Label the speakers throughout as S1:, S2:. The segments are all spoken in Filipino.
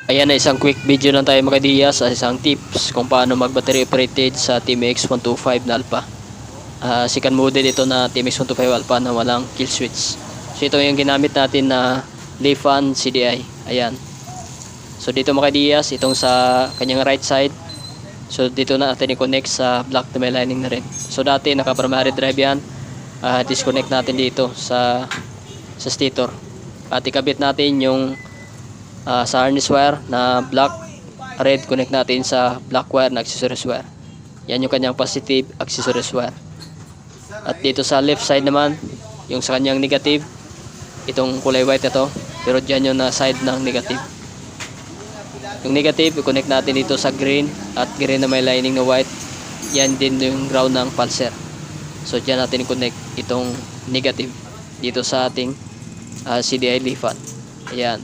S1: Ayan na isang quick video lang tayo mga Diyas sa isang tips kung paano mag battery operated sa TMX 125 na Alpha. Second model ito na TMX 125 Alpha na walang kill switch. So ito yung ginamit natin na Lifan CDI. Ayan. So dito mga Diyas, itong sa kanyang right side. So dito na natin i-connect sa black na may lining na red. So dati naka primary drive yan. Disconnect natin dito sa stator. At ikabit natin yung sa harness wire na black, red, connect natin sa black wire na accessories wire. Yan yung kanyang positive accessories wire. At dito sa left side naman, yung sa kanyang negative, itong kulay white ito, pero dyan yung na side ng negative. Yung negative, i-connect natin dito sa green, at green na may lining na white, yan din yung ground ng pulser. So dyan natin i-connect itong negative dito sa ating CDI Lifan. Ayan.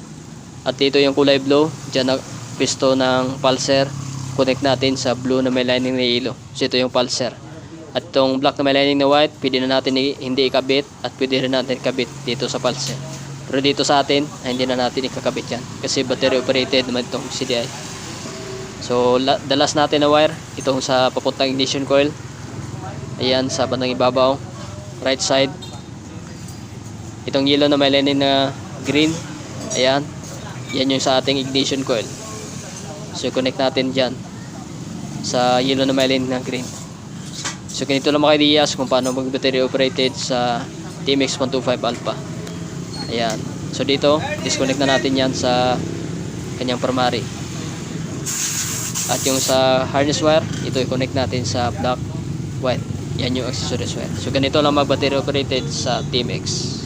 S1: At dito yung kulay blue, dyan na pisto ng pulser, connect natin sa blue na may lining na yellow. So ito yung pulser. At itong black na may lining na white, pwede na natin hindi ikabit, at pwede rin natin ikabit dito sa pulser. Pero dito sa atin, hindi na natin ikakabit yan kasi battery operated naman itong CDI. So the last natin na wire, itong sa papuntang ignition coil. Ayan, sa bandang ibabaw, right side. Itong yellow na may lining na green, ayan. Yan yung sa ating ignition coil. So connect natin dyan sa yellow na may lining na green. So ganito lang mga ideas kung paano mag battery operated sa TMX 125 Alpha. Ayan. So dito, disconnect na natin yan sa kanyang primary. At yung sa harness wire, ito i-connect natin sa black, white. Yan yung accessories wire. So ganito lang mag battery operated sa TMX.